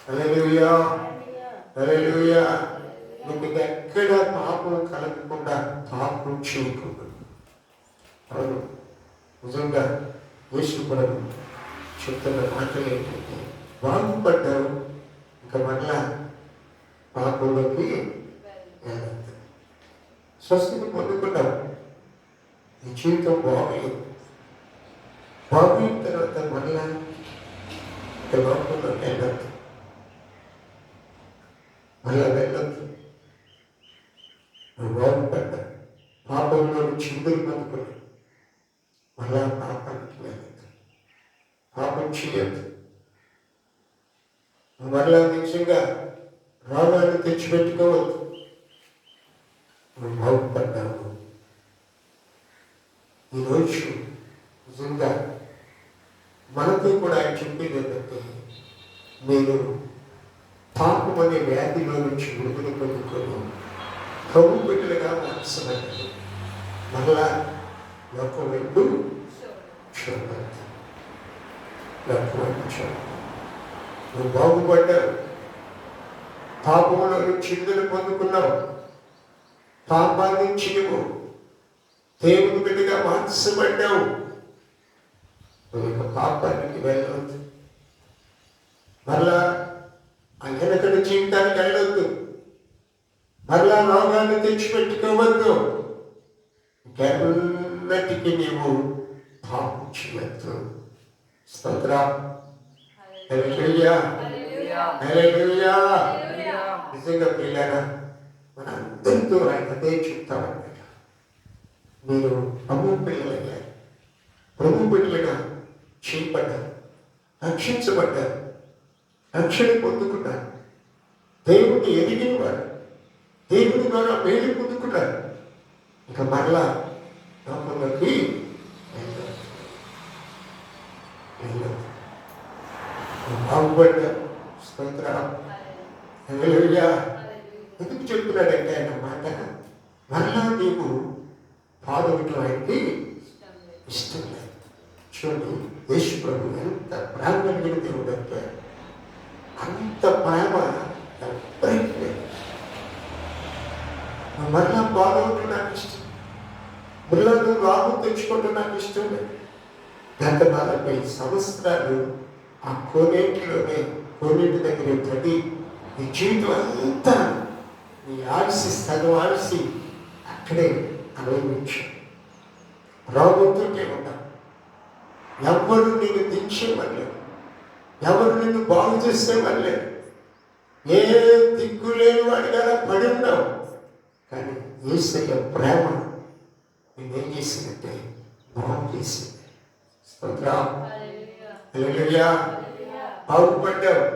హల్లెలూయా, హల్లెలూయా. నీకు ఎక్కడ పాపం కలగకుండా పాపం చేయకూడదు. అవును, నిజంగా యేసు ప్రభు చెప్తున్న మాటలు ఏంటంటే, బాగుపడ్డావు ఇంకా మరలా పాపంలోకి వెళ్ళొద్దు. స్వస్థత పొందుకున్నావు, నీ జీవితం బాగలేదు. బాగున్న తర్వాత మరలా లోకంలో వెళ్ళొద్దు, మళ్ళా వెళ్ళొద్దు. నువ్వు బాగుపడ్డా, పాపంలో చిందులు పొందుకున్నావు, మళ్ళా పాపానికి వెళ్ళొద్దు, పాపం చేయొద్దు. నువ్వు మరలా నిజంగా రోగాన్ని తెచ్చిపెట్టుకోవద్దు. నువ్వు బాగుపడ్డావు. ఈరోజు నిజంగా మనతో కూడా ఆయన చెప్పేది ఏంటంటే, మీరు పాపం అనే వ్యాధిలో నుంచి విడుదల పొందుకొని ప్రభు బిడ్డలుగా మార్చబడ్డారు. మరలా లోకం వైపు చూడవద్దు, లోకం వైపు చూడవద్దు. నువ్వు బాగుపడ్డావు, పాపంలో నుంచి విడుదల పొందుకున్నావు, పాపాన్ని నుంచి నువ్వు దేవుని బిడ్డగా మార్చబడ్డావు. పాపానికి వెళ్ళవద్దు, మరలా వెనకటి జీవితానికి వెళ్ళవద్దు, మరలా రోగాన్ని తెచ్చిపెట్టుకోవద్దు. ఎన్నటికి నీవు పాపం చేయవద్దు. స్తోత్రం, హల్లెలూయా, హల్లెలూయా. నిజంగా పిల్లరా, మనందరితో ఆయన అదే చెప్తామన్నమాట. మీరు ప్రభు పిల్లలయ్యారు, ప్రభు బిడ్డలుగా చేయబడ్డారు, రక్షించబడ్డారు, రక్షణ పొందుకున్నారు, దేవుడిని ఎదిగిన వారు, దేవుని ద్వారా మేలు పొందుకున్నారు. ఇక మరలా లోకంలోకి బాగుపడ్డారు. స్తోత్రం, హల్లెలూయా. ఎందుకు చెప్తున్నాడంటే ఆయన మాట, మరలా నీవు పాడవటం ఆయనకి ఇష్టం లేదు. చూడండి, యేసు ప్రభు ఎంత ప్రేమ కలిగిన దేవుడు అంటే, అంత ప్రేమ ఎవరికి లేదు. మరలా బాగోవటం నాకు ఇష్టం, మరలా నువ్వు లాభం తెచ్చుకోవటం నాకు ఇష్టం లేదు. గత 40 సంవత్సరాలు ఆ కోనేటిలోనే, కోనేటి దగ్గర పడి నీ జీవితం అంతా, నీ ఆడిసి సగం ఆడిసి అక్కడే అనుభవించావు. రోగంతోనే ఉన్నావు. ఎవరు నిన్ను దించేవాళ్ళేరు, ఎవరు నిన్ను బాగు చేసేవాళ్ళేరు. ఏ దిక్కు లేని వాడిగా పడి ఉన్నావు. కానీ యేసయ్య ప్రేమ నేనేం చేసిందంటే బాగు చేసింది. స్తోత్రం, హల్లెలూయా. బాగుపడ్డావు.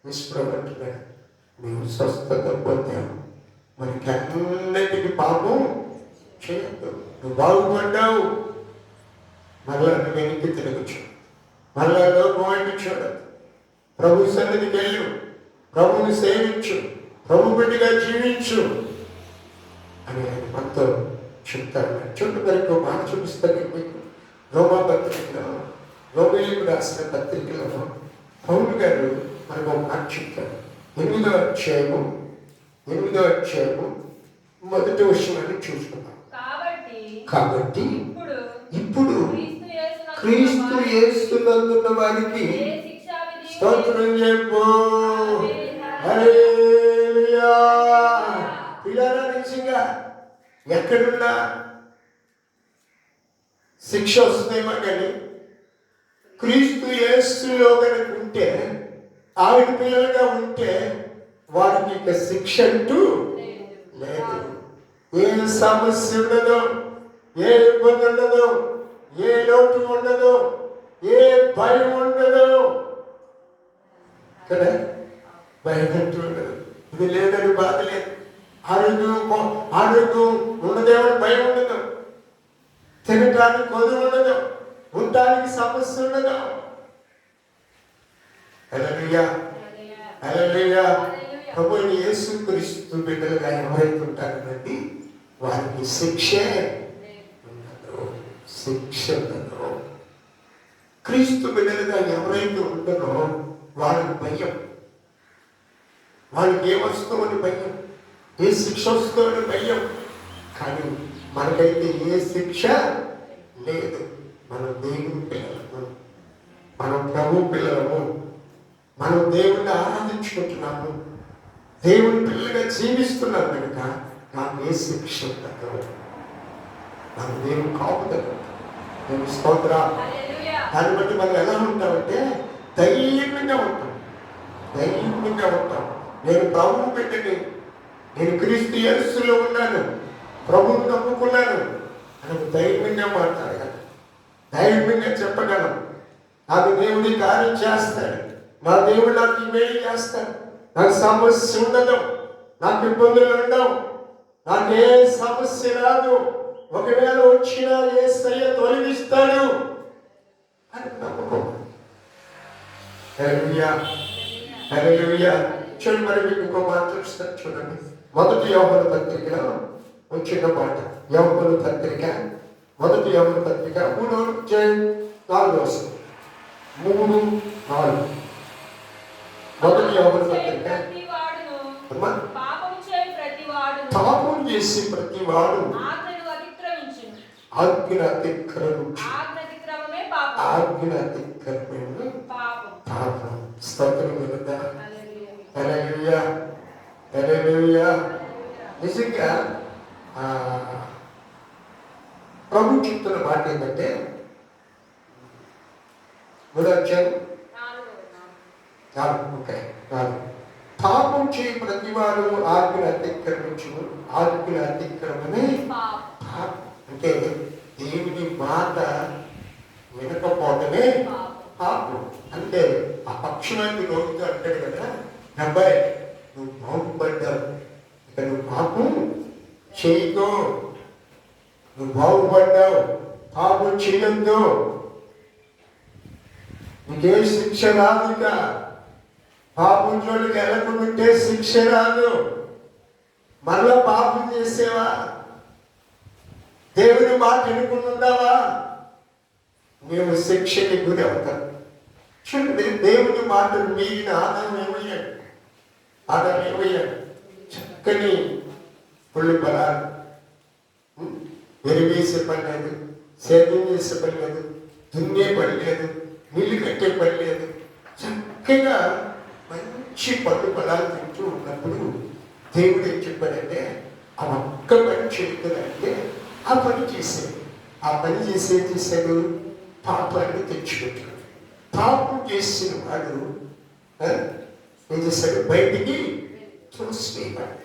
నిష్ప్రభంటున్నాడు, నీవు స్వస్థత పొందావు, మనకి అన్నిటికీ పాపం చేయొద్దు. నువ్వు బాగుపడ్డావు, మరలా నువ్వు వెనక్కి తిరగచ్చు, మరలా లోకం వైపు చూడదు. ప్రభు సన్నిధికి వెళ్ళు, ప్రభుని సేవించు, ప్రభు బిడ్డగా జీవించు అని ఆయన మనతో చెప్తారు. చుట్టూ వరకు మాట చూపిస్తాను మీకు. రోమా పత్రికలో, రోమేయులకు రాసిన పత్రికలో పౌలు గారు మనకు ఒక మాట చెప్తారు. 8వ అధ్యాయము మొదటి విషయాన్ని చూసుకున్నాం. కాబట్టి ఇప్పుడు క్రీస్తు యేసునందున్న వారికి స్తోత్రం చెప్పు, హల్లెలూయా. పిల్లరా, నిజంగా ఎక్కడున్నా శిక్ష వస్తుందేమో, కానీ క్రీస్తు యేసులో కనుక ఉంటే, ఆవిడ పిల్లలుగా ఉంటే వారికి ఇక శిక్ష అంటూ లేదు. ఏ సమస్య ఉండదు, ఏ ఇబ్బంది ఉండదు, ఏ లోటు ఉండదు, ఏ భయం ఉండదు. కదా, భయం అంటూ ఉండదు. ఇది లేదని బాధ లేదు. ఆరోగ్యం ఉన్నదేమని భయం ఉండదు, తినటానికి కొదువు ఉండదు, ఉండటానికి సమస్య ఉండదు. హల్లెలూయా, హల్లెలూయా. ప్రభువైన యేసుక్రీస్తు బిడ్డలుగా ఎవరైతే ఉంటారండి, వారికి శిక్షే ఉండదు, శిక్ష ఉండదు. క్రీస్తు బిడ్డలుగా ఎవరైతే ఉంటారో వాళ్ళకి భయం, వాళ్ళకి ఏమొస్తుందని భయం, ఏ శిక్ష వస్తుందని భయం. కానీ మనకైతే ఏ శిక్ష లేదు. మనం దేవుని పిల్లలము, మనం ప్రభు పిల్లలము, మనం దేవుణ్ణి ఆరాధించుకుంటున్నాము, దేవుని పిల్లగా జీవిస్తున్నాం కనుక నాకు ఏ శిక్ష తగ్గదు. నాకు దేవుని కాపుదల, దేవుని స్తోత్ర. దాన్ని బట్టి మనం ఎలా ఉంటామంటే ధైర్యంగా ఉంటాం, ధైర్యంగా ఉంటాం. నేను ప్రభువు బిడ్డని, నేను క్రీస్తు యేసులో ఉన్నాను, ప్రభువుని నమ్ముకున్నాను అని ధైర్యంగా మాట్లాడగలం, ధైర్యంగా చెప్పగలం. నాకు దేవుడి కార్యం చేస్తాడు, నా దేవుడు నాకు మేలు చేస్తాడు, నాకు సమస్య ఉండదు, నాకు ఇబ్బందులు ఉండవు, నాకు ఏ సమస్య రాదు, ఒకవేళ వచ్చినా యేసయ్య తొలగిస్తాడు అని నమ్మకం. హల్లెలూయా, హల్లెలూయా. చూడండి, మరి మీకు ఇంకో మాట చూస్తారు. చూడండి, 1 యోహాను పత్రికలో వచ్చిన మాట. యోహాను పత్రిక 1 యోహాను పత్రిక 3:4. 3:4. 1 యోహాను పత్రిక. పాపం చేసి ప్రతి వాడు ఆజ్ఞ అతిక్రమమే పాపం. స్తోత్రం కలుగుతా. హల్లెలూయా, హల్లెలూయా. నిజంగా ప్రభు చెప్తున్న మాట ఏంటంటే, పాపం చేయి ప్రతివాడు ఆజ్ఞ అతిక్రమించు, ఆజ్ఞ అతిక్రమమే పాపం. అంటే దేవుని మాట వినకపోవటమే పాపం. అంటే ఆ పక్షులకి రోగితో అంటాడు కదా, అబ్బాయి నువ్వు బాగుపడ్డావు, ఇక నువ్వు పాపం చేయొద్దు, నువ్వు బాగుపడ్డావు, పాపం చేయొద్దు, నీకే శిక్ష రాదు, ఇక పాపం జోలికి వెళ్ళకుంటే శిక్ష రాదు. మళ్ళా పాపం చేసేవా, దేవుని మాట వినుకుంటున్నావా, మేము శిక్షకి గురి అవుతాం. చూడండి, దేవుని మాటలు మీరిన ఆదాం ఏమయ్యాడు, చక్కని పుల్లి పొలాలు, ఎరివేసే పని లేదు, సేద్యం చేసే పని లేదు, దున్నే పని లేదు, నీళ్ళు కట్టే పని లేదు, చక్కగా మంచి పళ్ళు పొలాలు తింటూ ఉన్నప్పుడు దేవుడు ఏం చెప్పాడంటే, ఆ ఒక్క పని చెబుతుందంటే ఆ పని చేశాడు. ఆ పని చేసి ఏం చేశాడు, పాపాన్ని తెచ్చిపెట్టాడు. పాపం చేసిన వాడు ఏం చేశాడు, బయటికి చూసేవాడు.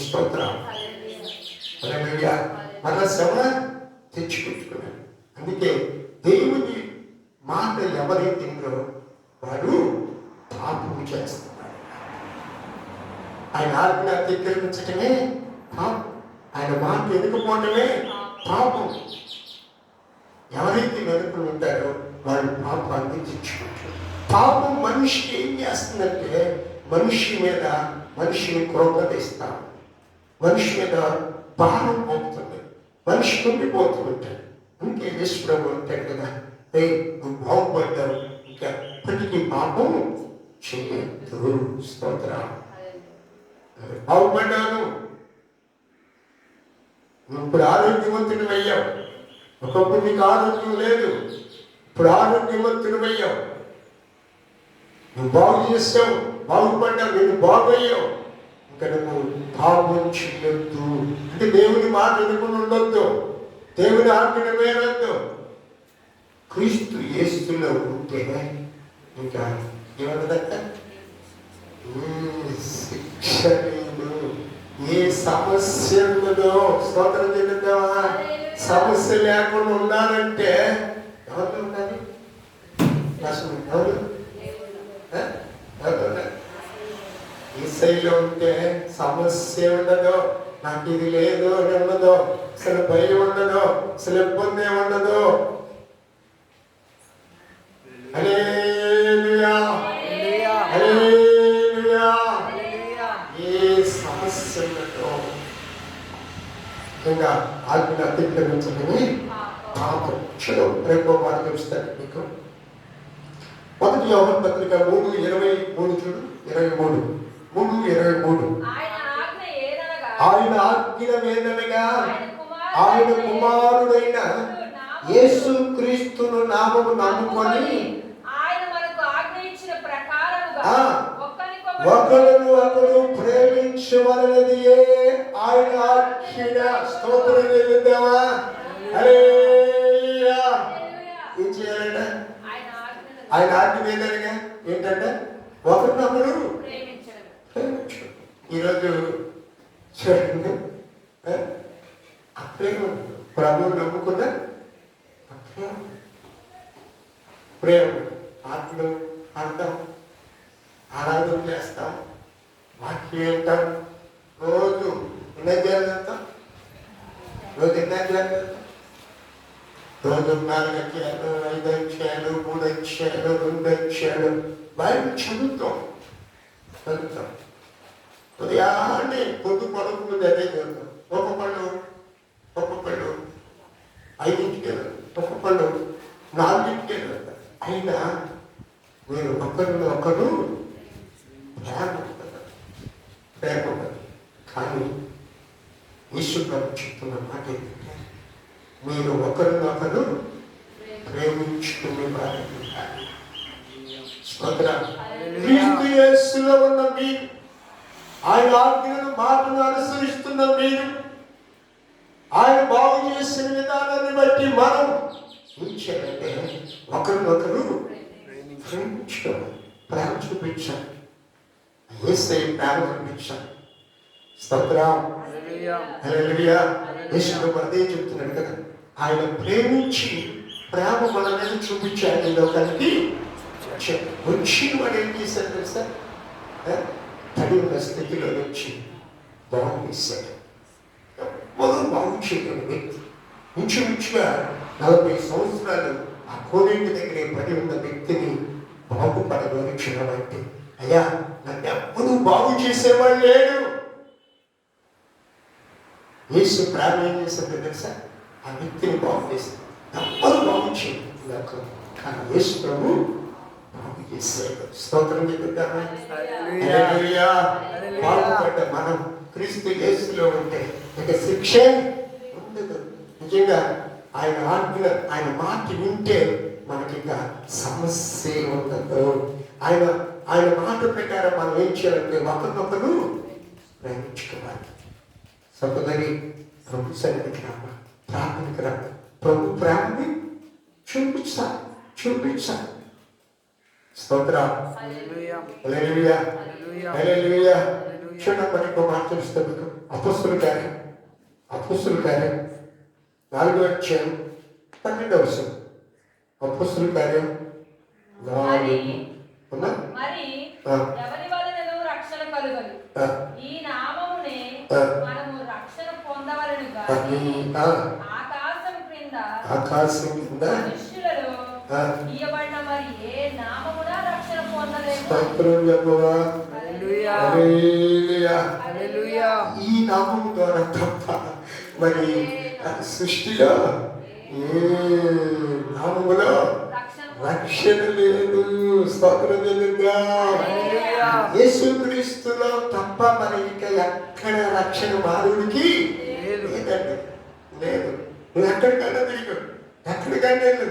స్తోత్రం. హల్లెలూయా. మన శ్రమ తెచ్చిపెట్టుకున్నాడు. అందుకే దేవుని మాట ఎవరైతే తింటారో వాడు పాపం చేస్తున్నాడు. ఆయన ఆజ్ఞ అతిక్రమించటమే పాపం, ఆయన మాట ఎదుకపోవటమే పాపం. ఎవరైతే వెనుకలు ఉంటారో వాళ్ళు పాపాన్ని తెచ్చుకుంటారు. పాపం మనిషికి ఏం చేస్తుందంటే మనిషిని క్రోధరిస్తాం, మనిషి మీద భారం పోతుంది, మనిషి కుండిపోతూ ఉంటాడు. ఇంకే విశ్వప్రభు ఉంటాడు కదా, నువ్వు బాగుపడ్డావు, ఇంకా ఎప్పటికీ పాపం చేయొద్దు. స్తోత్రం. బాగుపడ్డాను, నువ్వు ఇప్పుడు ఆరోగ్యవంతుడు అయ్యావు, ఒకప్పుడు నీకు ఆరోగ్యం లేదు, ఇప్పుడు ఆరోగ్యవంతుడు అయ్యావు, నువ్వు బాగు చేసావు, బాగుపడ్డావు, నేను బాగయ్యావు, ఇంకా నువ్వు పాపం చేయొద్దు. అంటే దేవుని మాట వినుకుని ఉండొద్దు, దేవుని ఆజ్ఞ మేరొద్దు. క్రీస్తు యేసులో ఉంటే ఇంకా ఏమన్నదక్క, శిక్ష లేదు, ఏ సమస్య ఉండదో. స్తోత్రం చెల్లిద్దామా? సమస్య లేకుండా ఉండాలంటే ఎవరు ఉండాలి? ఎవరు ఈ శైలిలో ఉంటే సమస్య ఉండదు, నాకు ఇది లేదు అని ఉండదు, అసలు భయం ఉండదు, అసలు ఇబ్బంది ఉండదు. హల్లెలూయా, హల్లెలూయా. ఏ సమస్య ఉండదు. నిజంగా ఆజ్ఞ అతిక్రమించదని పాపం. రేపు మాట చూస్తాను మీకు. యోహాను పత్రిక 3:23 చూడు. 23 ఆయన ఆజ్ఞ ఏదనగా ఆయన కుమారుడైన యేసు క్రీస్తును నామము నమ్ముకొని ఒకరిని ఒకరు ప్రేమించవలనది ఆయన ఆజ్ఞ. స్తోత్రం చెల్లిద్దామా? హల్లెలూయా. ఏం చేయాలంట? ఆయన ఆజ్ఞ ఏదనగా ఏంటంటే ఒకరినొకరు ప్రేమించడం. ఈరోజు చూడండి, అప్రేమ ప్రభువు నమ్ముకున్న ప్రేమ ఆత్మలు అంటాం, ఆరాధన చేస్తాం, వాక్యం వింటాం, రోజు ఎన్నో రోజు రోజు 4 అధ్యాయాలు 5 అధ్యాయాలు 3 అధ్యాయాలు 2 అధ్యాయాలు బైబిల్ చదువుతాం. ఉదయాన్నే పొద్దు పడుకుంది అదే చదువుతాం. ఒక్కొక్కళ్ళు 5ంటికి వెళ్ళారు, ఒక్కొక్కళ్ళు 4ంటికి వెళ్ళారు. అయినా మీరు ఒకరిని ఒకరు ప్రేమ ఉంటుంది. కానీ ఈశ్వరుడు చెప్తున్న మాట ఏంటంటే మీరు ఒకరినొకరు ప్రేమించుకునే వారు. క్రీస్తు యేసులో ఉన్న మీరు, ఆయన ఆజ్ఞలను మాటను అనుసరిస్తున్న మీరు, ఆయన బాగు చేసిన విధానాన్ని బట్టి మనం ఉంచాలంటే ఒకరినొకరు ప్రేమించుకోవాలి. ప్రేమ చూపించాలి. యేసయ్య ప్రేమ చూపించాలి. స్తోత్రం. హల్లెలూయా. యేసు అదే చెప్తున్నాడు కదా, ఆయన ప్రేమించి ప్రేమ మన మీద చూపించాడు. లోకానికి వచ్చిన వాడు ఏం చేశాడు తెలుసా? తడి ఉన్న స్థితిలో నుంచి బాగు చేశాడు. మొదలు బాగు చేయగలిగిన వ్యక్తి ఇంచుమించుగా 40 సంవత్సరాలు ఆ కోనేటి దగ్గరే పడి ఉన్న వ్యక్తిని బాగుపడగలిగిన అంటే, అయ్యా నన్ను ఎప్పుడూ బాగు చేసేవాడు లేడు. యేసు ప్రేమ ఏం చేశాడు తెలుసా? ఆ వ్యక్తిని బాగు చేశాడు. ఎవ్వరు బాగు చేయలేదు, కానీ యేసు ప్రభు బాగు చేశాడు. స్తోత్రం చెప్తారా? బాగుపడ్డ మనం క్రీస్తు యేసులో ఉంటే ఇక శిక్ష ఉండదు. నిజంగా ఆయన ఆజ్ఞ, ఆయన మాట వింటే మనకి ఇంకా సమస్య ఉండదు. ఆయన మాట ప్రకారం మనం ఏం చేయాలంటే ఒకరినొకరు ప్రేమించుకోవాలి. సహోదరి, ప్రభు సన్నిధికి రామ, ప్రార్థనకి రామ, ప్రభు ప్రేమని చూపించాలి. స్తోత్రం. హల్లెలూయా. హల్లెలూయా. చూడమని మాట్లాడుస్తాను. అపొస్తలుల కార్యం 4వ అధ్యాయం 12వ వచనం. అపొస్తలుల కార్యం 4. ఆకాశం కింద ఈ నామం ద్వారా తప్ప మరి సృష్టిలో ఏ నామములో రక్షణ లేదు. స్తోత్రం చెల్లిద్దాం. యేసుక్రీస్తులో తప్ప మరి ఇంకా ఎక్కడ రక్షణ మానవుడికి లేదండి, లేదు. నువ్వు ఎక్కడికైనా తిరిగి, ఎక్కడికైనా వెళ్ళు,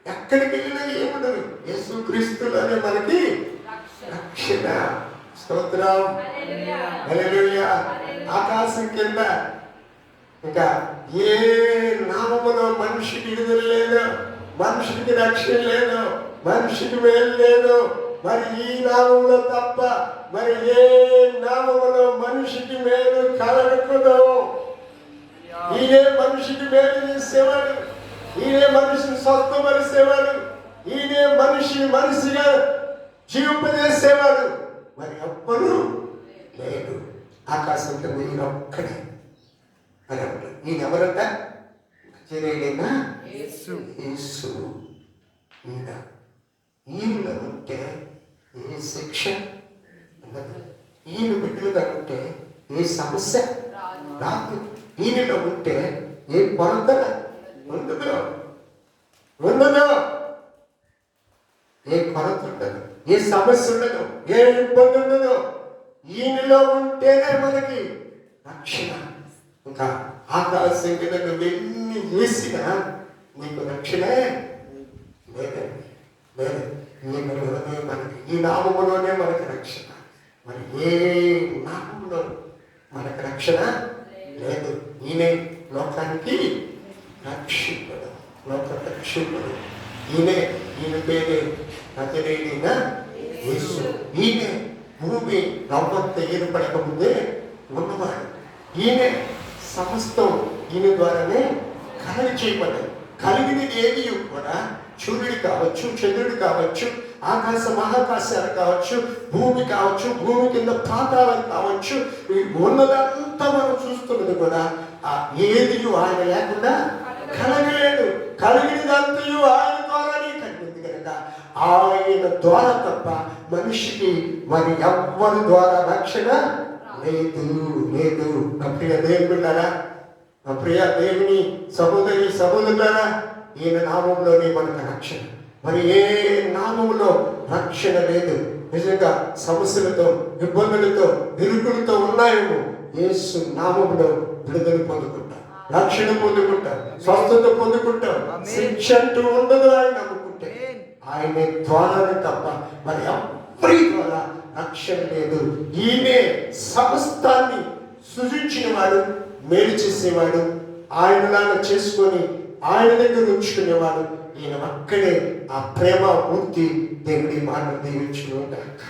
ఎక్కడికి వెళ్ళినా ఏముండదు. యేసుక్రీస్తులోనే మనకి రక్షణ. స్తోత్రం. హల్లెలూయా. ఆకాశం కింద ఇంకా ఏ నామములో మనిషికి విడుదల లేదు, మనిషికి రక్షణ లేదు, మనిషికి మేలు లేదు. మరి ఈ నామములో తప్ప మరి ఏ నామములో మనిషికి మేలు కలగకూడదు. ఈయనే మనిషికి మేలు చేసేవాడు, ఈయనే మనిషిని స్వస్థపరిచేవాడు, ఈయనే మనిషిగా జీవింపజేసేవాడు. మరి ఎవ్వరూ లేదు. ఆకాశంలో మీరు ఒక్కడే. మరి ఈయన ఎవరంట? జరేడైనా యేసు. ఈయనలో ఉంటే ఏ శిక్ష ఉండదు. ఈయన బిడ్డలుగా ఉంటే ఏ సమస్య రాదు. ఈయనలో ఉంటే ఏ కొరత ఉండదు. ఏ కొరత ఉండదు, ఏ సమస్య ఉండదు, ఏ ఇబ్బంది ఉండదు. ఈయనలో ఉంటేనే మనకి రక్షణ. ఇంకా ఆకాశం మీద నువ్వెన్ని వేసినా నీకు రక్షణే లేదు. లేదు, ఈయనలోనే మనకి, ఈ నామములోనే మనకి రక్షణ. మరి ఏ నామంలో మనకు రక్షణ లేదు. ఈయనే లోకానికి రక్షింపడు, లోక రక్షింపడు. ఈయన పేరే నజరేయుడైన యేసు. ఈయనే భూమి నవ్వంత ఏర్పడకముందే ఉన్నవాడు. ఈయనే సమస్తం ఈయన ద్వారానే కలగ చేయబడ్డాడు. కలిగినది ఏది కూడా సూర్యుడు కావచ్చు, చంద్రుడు కావచ్చు, ఆకాశ మహాకాశాలు కావచ్చు, భూమి కావచ్చు, భూమి కింద పాతాళం కావచ్చు, ఉన్నదంతా మనం చూస్తున్నది కూడా ఏది ఆయన లేకుండా కలగలేదు. కలిగినదంతయు ఆయన ద్వారానే కలిగింది కనుక ఆయన ద్వారా తప్ప మనిషికి మరి ఎవ్వరి ద్వారా రక్షణ లేదు. లేదు. నా ప్రియ దేవులారా, నా ప్రియ దేవుని సహోదరులారా, ఈయన నామంలోనే మనకు రక్షణ. మరి ఏ నామంలో రక్షణ లేదు. నిజంగా సమస్యలతో, ఇబ్బందులతో, ఇరుకులతో ఉన్నాయేమో, యేసు నామంలో విడుదల పొందుకుంటాం, రక్షణ పొందుకుంటాం, స్వస్థత పొందుకుంటాం. శిక్ష అంటూ ఉండదు ఆయన నమ్ముకుంటే. ఆయన ద్వారానే తప్ప మరి ఎవరి ద్వారా రక్షణ లేదు. ఈయనే సమస్తాన్ని సృజించిన వాడు, మేలు చేసేవాడు, ఆయనలాగా చేసుకొని ఆయన దగ్గర ఉంచుకునేవాడు. ఈయన ఒక్కడే ఆ ప్రేమ పూర్తి దేవుడి మాట దీవించును గాక.